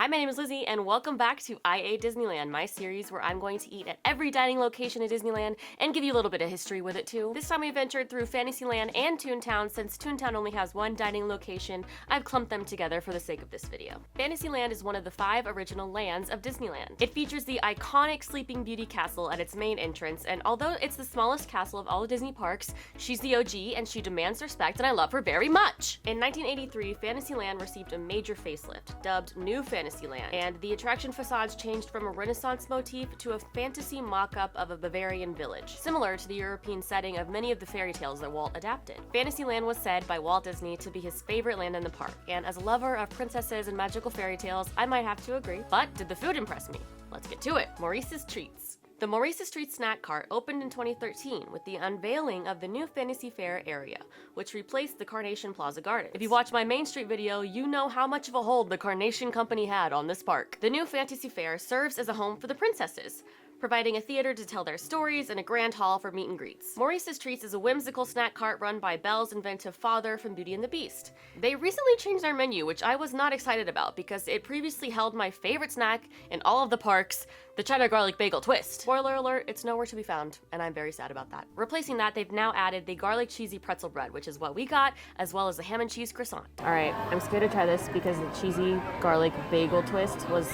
Hi, my name is Lizzy, and welcome back to I Ate Disneyland, my series where I'm going to eat at every dining location at Disneyland and give you a little bit of history with it too. This time we ventured through Fantasyland and Toontown. Since Toontown only has one dining location, I've clumped them together for the sake of this video. Fantasyland is one of the 5 original lands of Disneyland. It features the iconic Sleeping Beauty castle at its main entrance, and although it's the smallest castle of all the Disney parks, she's the OG and she demands respect, and I love her very much. In 1983, Fantasyland received a major facelift, dubbed New Fantasyland, and the attraction facades changed from a Renaissance motif to a fantasy mock-up of a Bavarian village, similar to the European setting of many of the fairy tales that Walt adapted. Fantasyland was said by Walt Disney to be his favorite land in the park, and as a lover of princesses and magical fairy tales, I might have to agree. But did the food impress me? Let's get to it. Maurice's Treats. The Maurice's Treats snack cart opened in 2013 with the unveiling of the new Fantasy Fair area, which replaced the Carnation Plaza Gardens. If you watch my Main Street video, you know how much of a hold the Carnation Company had on this park. The new Fantasy Fair serves as a home for the princesses, providing a theater to tell their stories and a grand hall for meet and greets. Maurice's Treats is a whimsical snack cart run by Belle's inventive father from Beauty and the Beast. They recently changed their menu, which I was not excited about because it previously held my favorite snack in all of the parks, the cheddar garlic bagel twist. Spoiler alert, it's nowhere to be found, and I'm very sad about that. Replacing that, they've now added the garlic cheesy pretzel bread, which is what we got, as well as the ham and cheese croissant. All right, I'm scared to try this because the cheesy garlic bagel twist was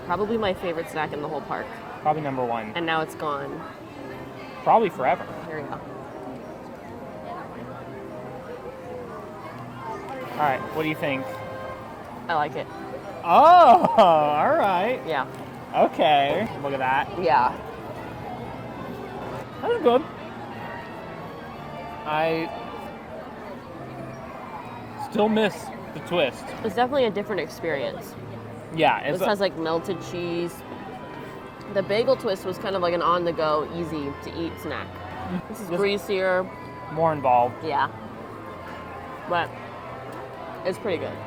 probably my favorite snack in the whole park. Probably number 1. And now it's gone. Probably forever. Here we go. All right, what do you think? I like it. Oh, all right. Yeah. Okay. Look at that. Yeah. That was good. I still miss the twist. It's definitely a different experience. Yeah. This has like melted cheese. The bagel twist was kind of like an on-the-go, easy-to-eat snack. This is greasier. More involved. Yeah. But it's pretty good.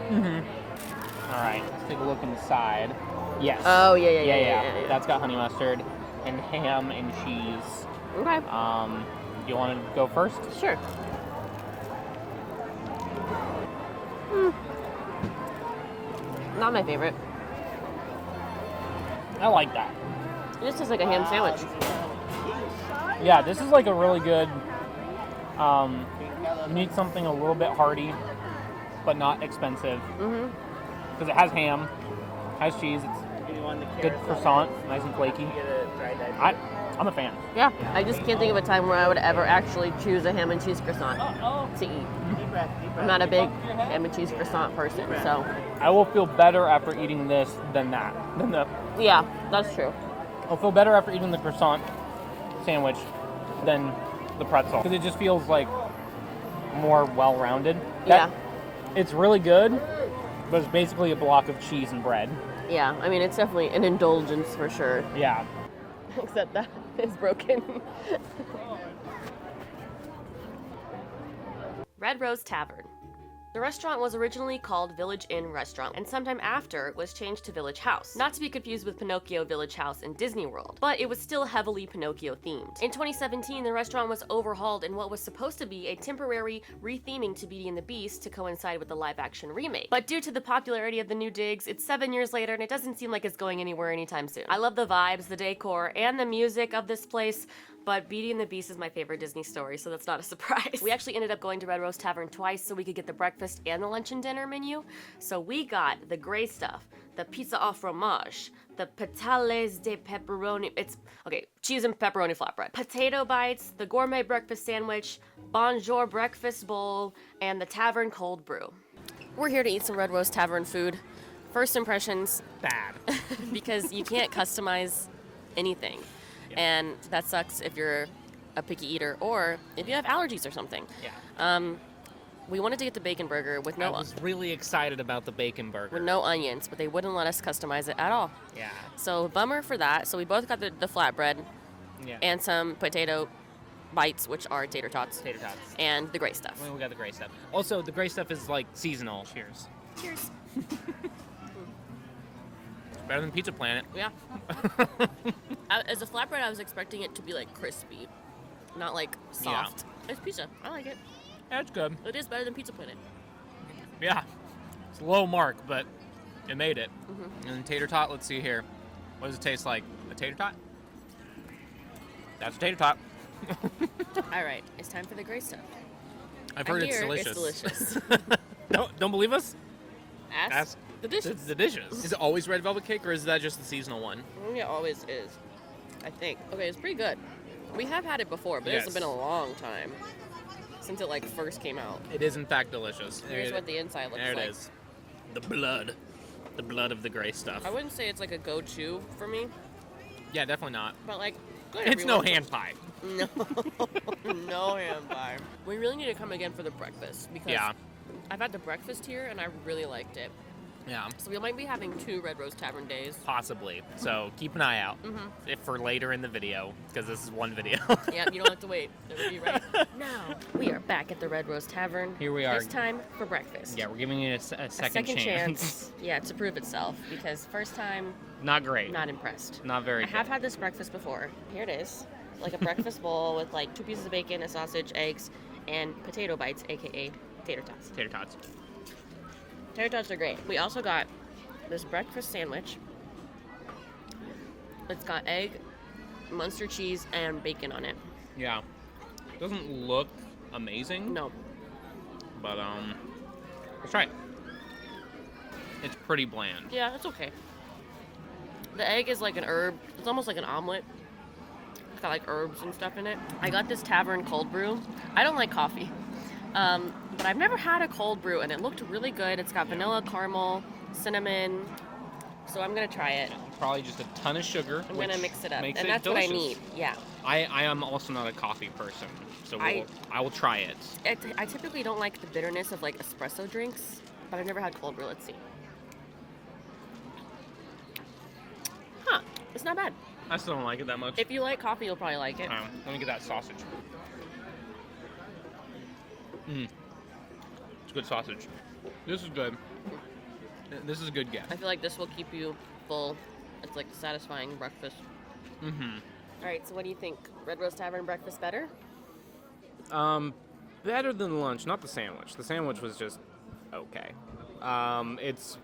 Mm-hmm. All right, let's take a look inside. Yes. Oh, yeah. That's got honey mustard and ham and cheese. Okay. Do you want to go first? Sure. Not my favorite. I like that. This is like a ham sandwich. Yeah, this is like a really good, you need something a little bit hearty, but not expensive. Because it has ham, has cheese, it's good croissant, nice and flaky. I'm a fan. Yeah, I just can't think of a time where I would ever actually choose a ham and cheese croissant to eat. I'm not a big ham and cheese croissant person, so. I will feel better after eating this than that. Yeah, that's true. I'll feel better after eating the croissant sandwich than the pretzel. Because it just feels like more well-rounded. Yeah. It's really good, but it's basically a block of cheese and bread. Yeah, I mean, it's definitely an indulgence for sure. Yeah. Except that it's broken. Red Rose Tavern. The restaurant was originally called Village Inn Restaurant, and sometime after it was changed to Village House. Not to be confused with Pinocchio Village House in Disney World, but it was still heavily Pinocchio themed. In 2017, the restaurant was overhauled in what was supposed to be a temporary retheming to Beauty and the Beast to coincide with the live-action remake. But due to the popularity of the new digs, it's 7 years later and it doesn't seem like it's going anywhere anytime soon. I love the vibes, the decor, and the music of this place, but Beauty and the Beast is my favorite Disney story, so that's not a surprise. We actually ended up going to Red Rose Tavern twice so we could get the breakfast and the lunch and dinner menu. So we got the gray stuff, the pizza au fromage, the patales de pepperoni, cheese and pepperoni flatbread, potato bites, the gourmet breakfast sandwich, bonjour breakfast bowl, and the tavern cold brew. We're here to eat some Red Rose Tavern food. First impressions, Bad. because you can't customize anything. And that sucks if you're a picky eater or if you have allergies or something. Yeah. We wanted to get the bacon burger with I was really excited about the bacon burger. with no onions, but they wouldn't let us customize it at all. Yeah. So bummer for that. So we both got the flatbread Yeah. and some potato bites, which are tater tots. Tater tots. And the gray stuff. We got the gray stuff. Also, the gray stuff is like seasonal. Cheers. Cheers. Better than Pizza Planet. Yeah. As a flatbread, I was expecting it to be like crispy, not like soft. Yeah. It's pizza. I like it. Yeah, it's good. It is better than Pizza Planet. Yeah. It's a low mark, but It made it. Mm-hmm. And then tater tot, let's see here. What does it taste like? A tater tot? That's a tater tot. All right, it's time for the gray stuff. I've heard it's delicious. It's delicious. No, don't believe us? Ask the dishes. The dishes. Is it always red velvet cake, or is that just the seasonal one? It always is, I think. Okay, it's pretty good. We have had it before, but it's been a long time since it like first came out. It is in fact delicious. Here's what the inside looks like. There it is. The blood of the gray stuff. I wouldn't say it's like a go-to for me. Yeah, definitely not. But like, it's no hand pie. No, no hand pie. We really need to come again for the breakfast because I've had the breakfast here and I really liked it. Yeah. So we might be having 2 Red Rose Tavern days. Possibly. So keep an eye out if for later in the video, because this is one video. Yeah, you don't have to wait. It'll be right now. We are back at the Red Rose Tavern. Here we are. This time for breakfast. Yeah, we're giving it a second chance. Yeah, to prove itself, because first time, not great. Not impressed. Not very good. I have had this breakfast before. Here it is. Like a breakfast bowl with like 2 pieces of bacon, a sausage, eggs, and potato bites, aka tater tots. Tater tots. Tater tots are great. We also got this breakfast sandwich. It's got egg, Munster cheese, and bacon on it. Yeah. It doesn't look amazing. No. But, let's try it. It's pretty bland. Yeah, it's okay. The egg is like an herb. It's almost like an omelet. It's got like herbs and stuff in it. I got this Tavern cold brew. I don't like coffee. But I've never had a cold brew, and it looked really good. It's got vanilla, caramel, cinnamon. So I'm going to try it. Probably just a ton of sugar. I'm going to mix it up. And that's delicious. what I need. Yeah. I am also not a coffee person, so I will try it. I typically don't like the bitterness of like espresso drinks, but I've never had cold brew. Let's see. Huh. It's not bad. I still don't like it that much. If you like coffee, you'll probably like it. Let me get that sausage. It's good sausage. This is good. This is a good guess. I feel like this will keep you full. It's like a satisfying breakfast. All right, so what do you think? Red Rose Tavern breakfast better? Better than lunch, not the sandwich. The sandwich was just okay. It's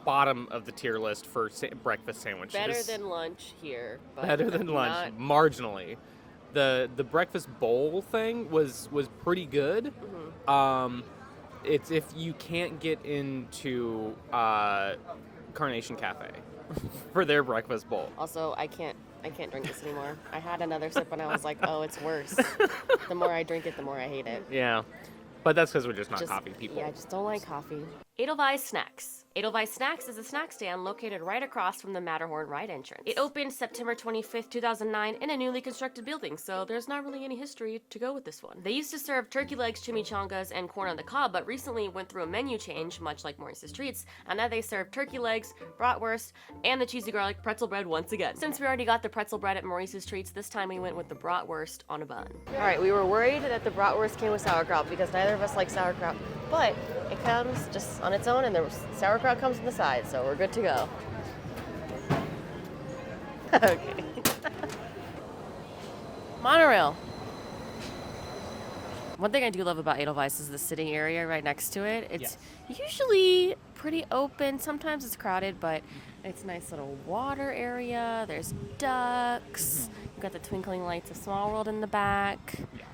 bottom of the tier list for breakfast sandwiches. Better than lunch here. But better than lunch, marginally. The breakfast bowl thing was pretty good. It's if you can't get into Carnation Cafe for their breakfast bowl. Also, I can't drink this anymore. I had another sip and I was like, oh, it's worse. The more I drink it, the more I hate it. Yeah, but that's because we're just not coffee people. Yeah, I just don't like coffee. Edelweiss Snacks. Edelweiss Snacks is a snack stand located right across from the Matterhorn ride entrance. It opened September 25th, 2009 in a newly constructed building, so there's not really any history to go with this one. They used to serve turkey legs, chimichangas, and corn on the cob, but recently went through a menu change, much like Maurice's Treats, and now they serve turkey legs, bratwurst, and the cheesy garlic pretzel bread once again. Since we already got the pretzel bread at Maurice's Treats, this time we went with the bratwurst on a bun. Alright, we were worried that the bratwurst came with sauerkraut because neither of us like sauerkraut, but it comes just on its own, and the sauerkraut comes on the side, so we're good to go. Okay. Monorail. One thing I do love about Edelweiss is the sitting area right next to it. It's usually pretty open. Sometimes it's crowded, but it's a nice little water area. There's ducks. You've got the twinkling lights of Small World in the back. Yeah.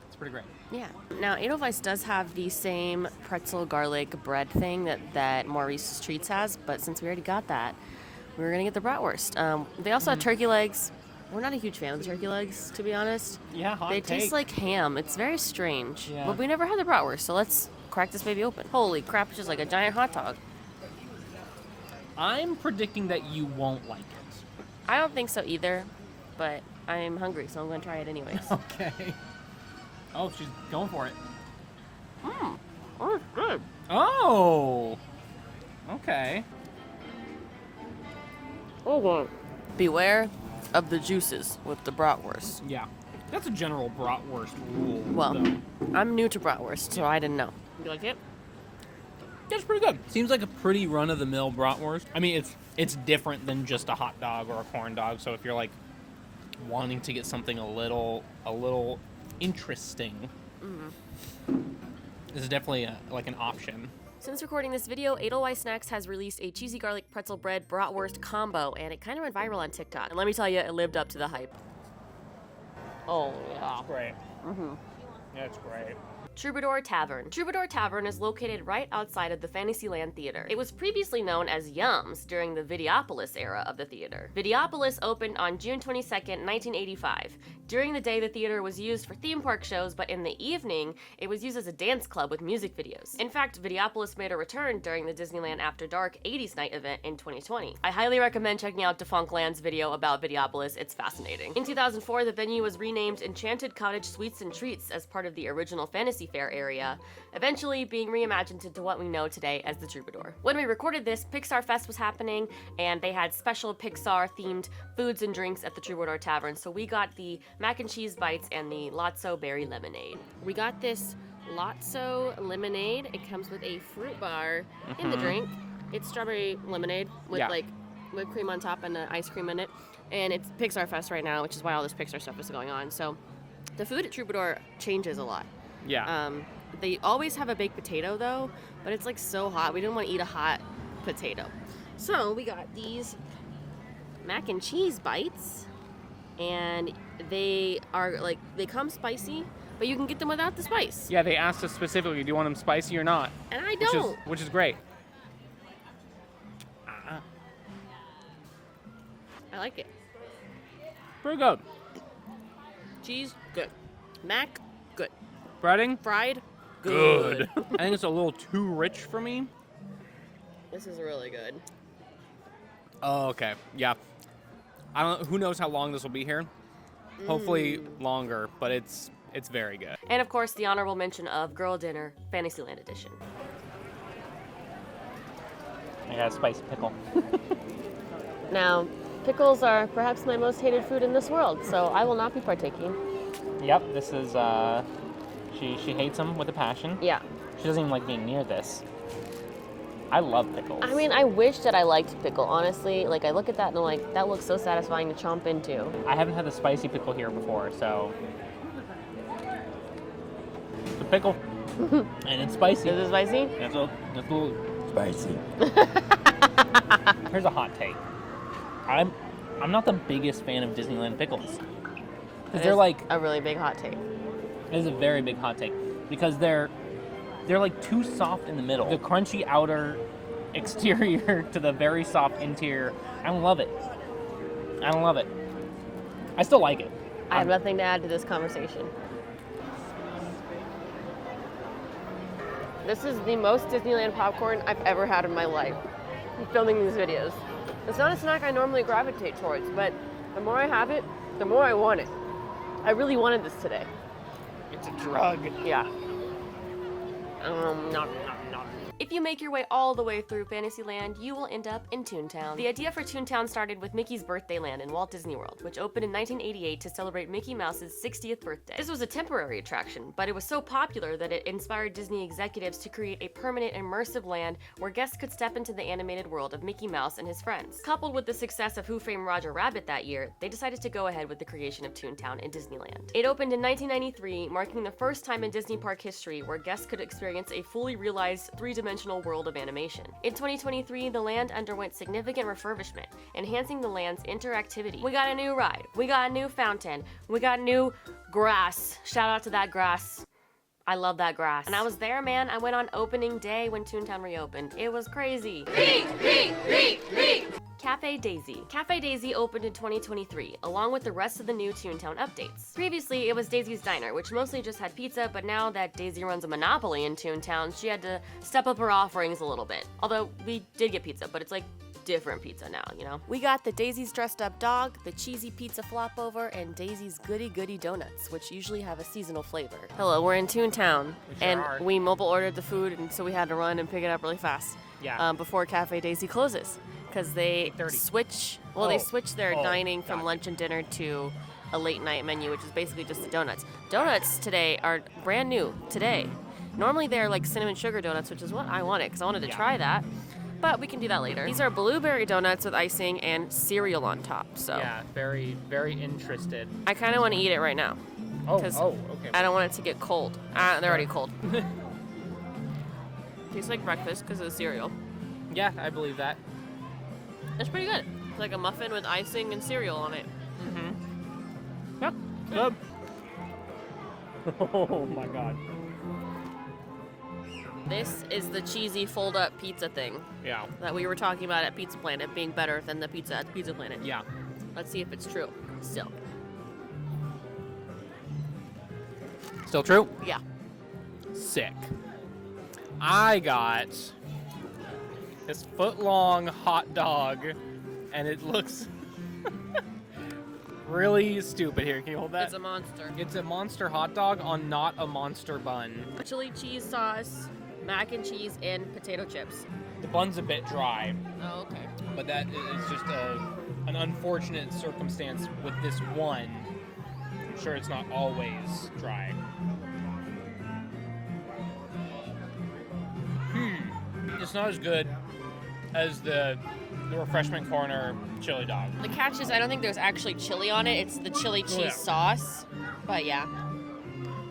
It's pretty great. Yeah. Now, Edelweiss does have the same pretzel garlic bread thing that Maurice's Treats has, but since we already got that, we were going to get the bratwurst. They also have turkey legs. We're not a huge fan of the turkey legs, to be honest. Yeah, hot They take. taste like ham. It's very strange. Yeah. But we never had the bratwurst, so let's crack this baby open. Holy crap, it's just like a giant hot dog. I'm predicting that you won't like it. I don't think so either, but I'm hungry, so I'm going to try it anyways. Okay. Oh, she's going for it. Oh, it's good. Oh! Okay. Oh, God. Beware of the juices with the bratwurst. Yeah. That's a general bratwurst rule. Well, though. I'm new to bratwurst, so I didn't know. You like it? Yeah, it's pretty good. Seems like a pretty run-of-the-mill bratwurst. I mean, it's different than just a hot dog or a corn dog, so if you're, like, wanting to get something a little interesting, this is definitely like an option. Since recording this video, Edelweiss Snacks has released a cheesy garlic pretzel bread bratwurst combo, and it kind of went viral on TikTok. And let me tell you, it lived up to the hype. Oh, yeah. Great. Yeah, it's great. Troubadour Tavern. Troubadour Tavern is located right outside of the Fantasyland Theater. It was previously known as Yums during the Videopolis era of the theater. Videopolis opened on June 22nd, 1985. During the day, the theater was used for theme park shows, but in the evening, it was used as a dance club with music videos. In fact, Videopolis made a return during the Disneyland After Dark 80s Night event in 2020. I highly recommend checking out Defunctland's video about Videopolis, it's fascinating. In 2004, the venue was renamed Enchanted Cottage Sweets and Treats as part of the original Fantasy Fair area, eventually being reimagined into what we know today as the Troubadour. When we recorded this, Pixar Fest was happening, and they had special Pixar-themed foods and drinks at the Troubadour Tavern, so we got the mac and cheese bites and the Lotso berry lemonade. We got this Lotso lemonade. It comes with a fruit bar in the drink. It's strawberry lemonade with like whipped cream on top and ice cream in it, and it's Pixar Fest right now, which is why all this Pixar stuff is going on. So the food at Troubadour changes a lot. Yeah. They always have a baked potato though, but it's like so hot. We didn't want to eat a hot potato. So we got these mac and cheese bites, and they are like, they come spicy, but you can get them without the spice. Yeah, they asked us specifically, do you want them spicy or not? And I don't. Which is great. I like it. Pretty good. Cheese, good. Mac, good. Breading? Fried, good. I think it's a little too rich for me. This is really good. Oh, okay. Yeah. I don't. Who knows how long this will be here? Hopefully longer, but it's very good. And of course, the honorable mention of Girl Dinner Fantasyland Edition. I got a spicy pickle. Now, pickles are perhaps my most hated food in this world, so I will not be partaking. Yep, this is, she hates them with a passion. Yeah. She doesn't even like being near this. I love pickles. I mean, I wish that I liked pickle, honestly. Like, I look at that and I'm like, that looks so satisfying to chomp into. I haven't had the spicy pickle here before, so... It's a pickle. And it's spicy. Is it spicy? It's a little spicy. Here's a hot take. I'm not the biggest fan of Disneyland pickles. Because they're like... a really big hot take. It is a very big hot take. Because they're like too soft in the middle. The crunchy outer exterior to the very soft interior. I don't love it. I don't love it. I still like it. I have nothing to add to this conversation. This is the most Disneyland popcorn I've ever had in my life. I'm filming these videos. It's not a snack I normally gravitate towards, but the more I have it, the more I want it. I really wanted this today. It's a drug. Yeah. Nom. If you make your way all the way through Fantasyland, you will end up in Toontown. The idea for Toontown started with Mickey's Birthday Land in Walt Disney World, which opened in 1988 to celebrate Mickey Mouse's 60th birthday. This was a temporary attraction, but it was so popular that it inspired Disney executives to create a permanent immersive land where guests could step into the animated world of Mickey Mouse and his friends. Coupled with the success of Who Framed Roger Rabbit that year, they decided to go ahead with the creation of Toontown in Disneyland. It opened in 1993, marking the first time in Disney park history where guests could experience a fully realized three-dimensional world of animation. In 2023, the land underwent significant refurbishment, enhancing the land's interactivity. We got a new ride, we got a new fountain, we got new grass. Shout out to that grass. I love that grass. And I was there, man. I went on opening day when Toontown reopened. It was crazy. Cafe Daisy. Cafe Daisy opened in 2023, along with the rest of the new Toontown updates. Previously, it was Daisy's Diner, which mostly just had pizza, but now that Daisy runs a monopoly in Toontown, she had to step up her offerings a little bit. Although, we did get pizza, but it's like different pizza now, you know? We got the Daisy's Dressed Up Dog, the Cheesy Pizza Flop Over, and Daisy's Goody Goody Donuts, which usually have a seasonal flavor. Hello, we're in Toontown, and we mobile ordered the food, and so we had to run and pick it up really fast. Yeah. Before Cafe Daisy closes, because they switch. Well, they switch their dining from lunch and dinner to a late night menu, which is basically just the donuts. Donuts today are brand new today. Normally they're like cinnamon sugar donuts, which is what I wanted, because I wanted to try that. But we can do that later. These are blueberry donuts with icing and cereal on top. So Yeah, very, very interested. I kind of want to eat it right now. Okay. I don't want it to get cold. They're already cold. Tastes like breakfast because of the cereal. Yeah, I believe that. It's pretty good. It's like a muffin with icing and cereal on it. Mm-hmm. Yep. Good. Oh my god. This is the cheesy fold-up pizza thing Yeah. that we were talking about at Pizza Planet being better than the pizza at Pizza Planet. Yeah. Let's see if it's true. Still. Still true? Yeah. Sick. I got this foot-long hot dog, and it looks really stupid. Here, can you hold that? It's a monster. It's a monster hot dog on not a monster bun. Chili cheese sauce, mac and cheese, and potato chips. The bun's a bit dry, Oh, okay. but that is just an unfortunate circumstance with this one. I'm sure it's not always dry. It's not as good as the refreshment corner chili dog. The catch is I don't think there's actually chili on it. It's the chili cheese sauce. But yeah.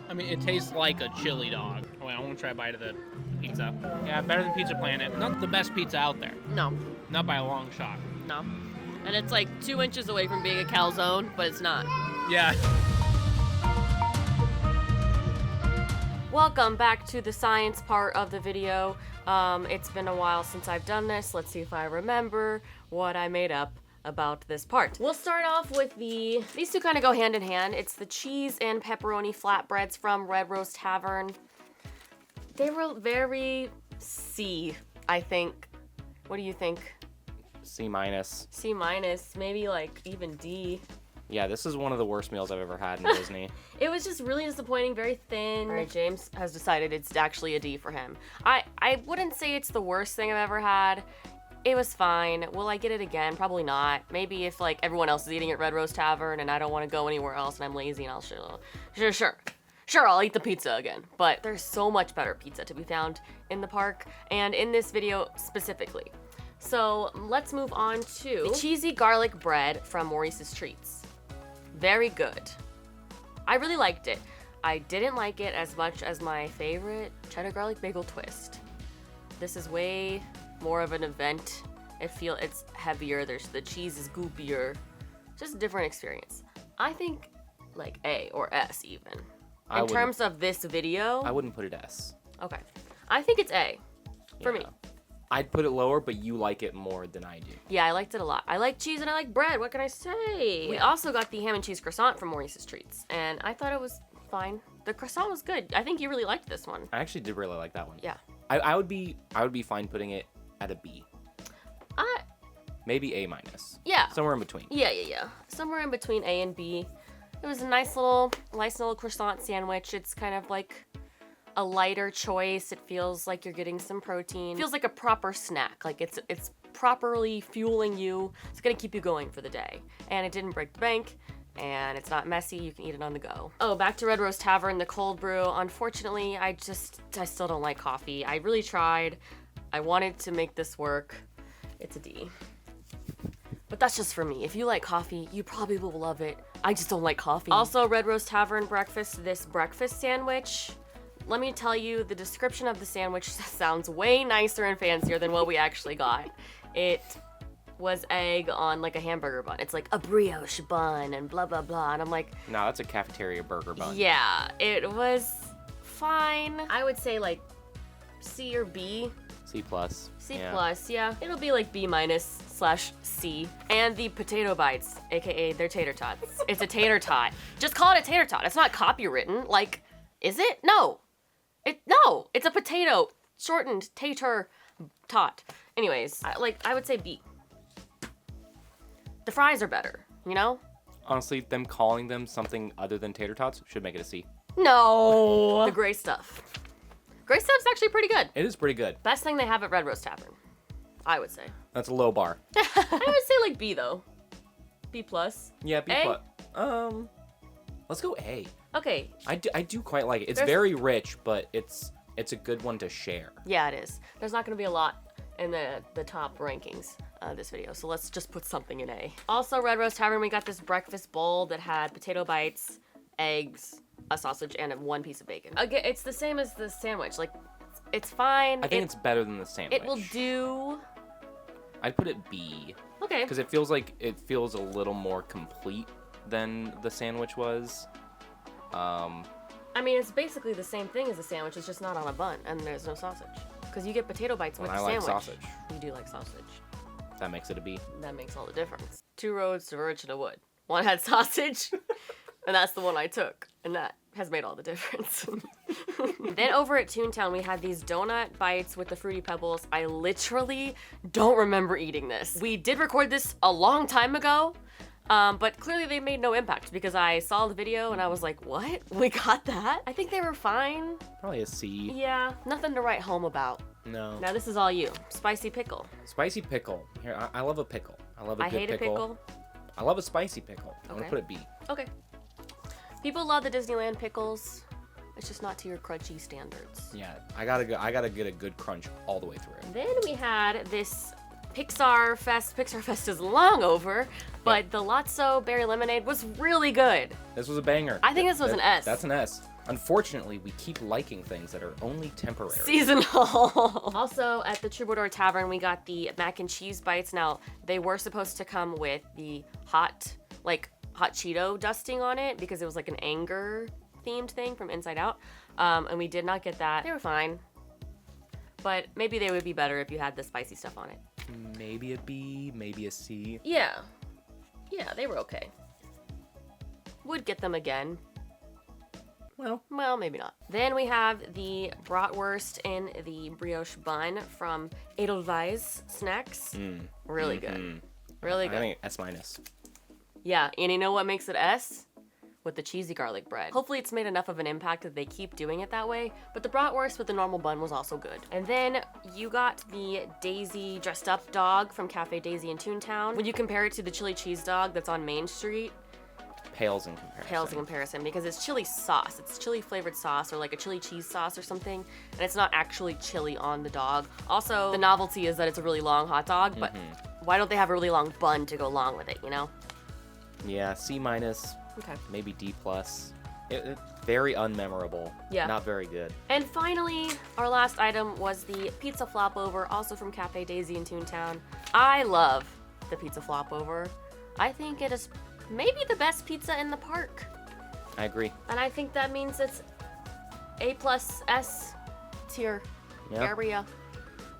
I mean, it tastes like a chili dog. Oh, wait, I want to try a bite of the pizza. Yeah, better than Pizza Planet. Not the best pizza out there. No. Not by a long shot. No. And it's like 2 inches away from being a calzone, but it's not. Yeah. Welcome back to the science part of the video. It's been a while since I've done this. Let's see if I remember what I made up about this part. We'll start off with these two kind of go hand in hand. It's the cheese and pepperoni flatbreads from Rose Tavern. They were very C, I think. What do you think? C minus. C minus, maybe like even D. Yeah, this is one of the worst meals I've ever had in Disney. It was just really disappointing, very thin. All right, James has decided it's actually a D for him. I wouldn't say it's the worst thing I've ever had. It was fine. Will I get it again? Probably not. Maybe if like everyone else is eating at Rose Tavern and I don't want to go anywhere else and I'm lazy and I'll Sure, I'll eat the pizza again. But there's so much better pizza to be found in the park and in this video specifically. So let's move on to the cheesy garlic bread from Maurice's Treats. Very good. I really liked it. I didn't like it as much as my favorite cheddar garlic bagel twist. This is way more of an event. It's heavier. The cheese is goopier. Just a different experience. I think like A or S even. In terms of this video. I wouldn't put it S. Okay. I think it's A for me. I'd put it lower, but you like it more than I do. Yeah, I liked it a lot. I like cheese and I like bread. What can I say? We also got the ham and cheese croissant from Maurice's Treats, and I thought it was fine. The croissant was good. I think you really liked this one. I actually did really like that one. Yeah. I would be fine putting it at a B. Maybe A minus. Yeah. Somewhere in between. Yeah. Somewhere in between A and B. It was a nice little croissant sandwich. It's kind of like a lighter choice. It feels like you're getting some protein. It feels like a proper snack. Like it's properly fueling you. It's gonna keep you going for the day. And it didn't break the bank. And it's not messy. You can eat it on the go. Oh, back to Rose Tavern, the cold brew. Unfortunately, I still don't like coffee. I really tried. I wanted to make this work. It's a D. But that's just for me. If you like coffee, you probably will love it. I just don't like coffee. Also, Rose Tavern breakfast, this breakfast sandwich. Let me tell you, the description of the sandwich sounds way nicer and fancier than what we actually got. It was egg on like a hamburger bun. It's like a brioche bun and blah, blah, blah. And I'm like... No, that's a cafeteria burger bun. Yeah, it was fine. I would say like C or B. C plus. C plus, yeah. It'll be like B minus / C. And the potato bites, aka their tater tots. It's a tater tot. Just call it a tater tot. It's not copywritten. Like, is it? No. No, it's a potato, shortened tater tot. Anyways, I would say B. The fries are better, you know? Honestly, them calling them something other than tater tots should make it a C. No. The gray stuff. Gray stuff's actually pretty good. It is pretty good. Best thing they have at Rose Tavern, I would say. That's a low bar. I would say like B though. B plus. Yeah, B A? plus. Let's go A. Okay. I do quite like it. It's very rich, but it's a good one to share. Yeah, it is. There's not going to be a lot in the top rankings this video, so let's just put something in A. Also, Rose Tavern, we got this breakfast bowl that had potato bites, eggs, a sausage, and one piece of bacon. Again, it's the same as the sandwich. Like, It's fine. I think it's better than the sandwich. It will do. I'd put it B. Okay. Because it feels a little more complete than the sandwich was. I mean, it's basically the same thing as a sandwich. It's just not on a bun, and there's no sausage. Because you get potato bites with the sandwich. I like sausage. You do like sausage. That makes it a B. That makes all the difference. 2 roads diverge to the wood. One had sausage, and that's the one I took. And that has made all the difference. Then over at Toontown, we had these donut bites with the Fruity Pebbles. I literally don't remember eating this. We did record this a long time ago, but clearly they made no impact because I saw the video and I was like, what? We got that? I think they were fine. Probably a C. Yeah, nothing to write home about. No. Now this is all you. Spicy pickle. Spicy pickle. Here, I love a pickle. I love a good hate pickle. a pickle. I love a spicy pickle. I'm gonna Okay. put it B. Okay. People love the Disneyland pickles. It's just not to your crunchy standards. Yeah, I gotta get a good crunch all the way through. Then we had this Pixar Fest. Pixar Fest is long over, but the Lotso Berry Lemonade was really good. This was a banger. I think this was an S. That's an S. Unfortunately, we keep liking things that are only temporary. Seasonal. Also, at the Troubadour Tavern, we got the mac and cheese bites. Now, they were supposed to come with the hot Cheeto dusting on it because it was like an anger themed thing from Inside Out. And we did not get that. They were fine. But maybe they would be better if you had the spicy stuff on it. Maybe a B, maybe a C. Yeah. Yeah, they were okay. Would get them again. Well, maybe not. Then we have the bratwurst in the brioche bun from Edelweiss Snacks. Really good. Really good. I think S minus. Yeah, and you know what makes it S? With the cheesy garlic bread. Hopefully it's made enough of an impact that they keep doing it that way, but the bratwurst with the normal bun was also good. And then you got the Daisy dressed up dog from Cafe Daisy in Toontown. When you compare it to the chili cheese dog that's on Main Street, Pales in comparison. pales in comparison because it's chili sauce. It's chili flavored sauce or like a chili cheese sauce or something, and it's not actually chili on the dog. Also, the novelty is that it's a really long hot dog, but why don't they have a really long bun to go along with it, you know? Yeah, C minus. Okay. Maybe D plus. Very unmemorable. Yeah. Not very good. And finally, our last item was the pizza flop over, also from Cafe Daisy in Toontown. I love the pizza flop over. I think it is maybe the best pizza in the park. I agree. And I think that means it's A plus S tier area.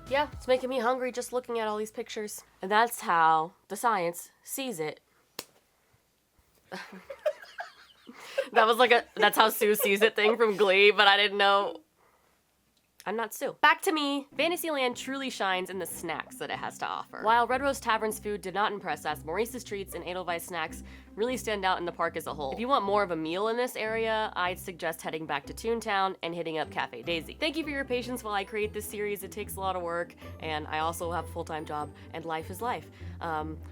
Yeah, it's making me hungry just looking at all these pictures. And that's how the science sees it. That was like that's how Sue sees it thing from Glee, but I didn't know. I'm not Sue. Back to me. Fantasyland truly shines in the snacks that it has to offer. While Red Rose Tavern's food did not impress us, Maurice's treats and Edelweiss Snacks really stand out in the park as a whole. If you want more of a meal in this area, I'd suggest heading back to Toontown and hitting up Cafe Daisy. Thank you for your patience while I create this series. It takes a lot of work, and I also have a full-time job, and life is life.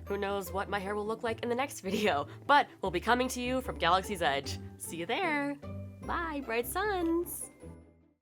Who knows what my hair will look like in the next video, but we'll be coming to you from Galaxy's Edge. See you there. Bye, bright suns.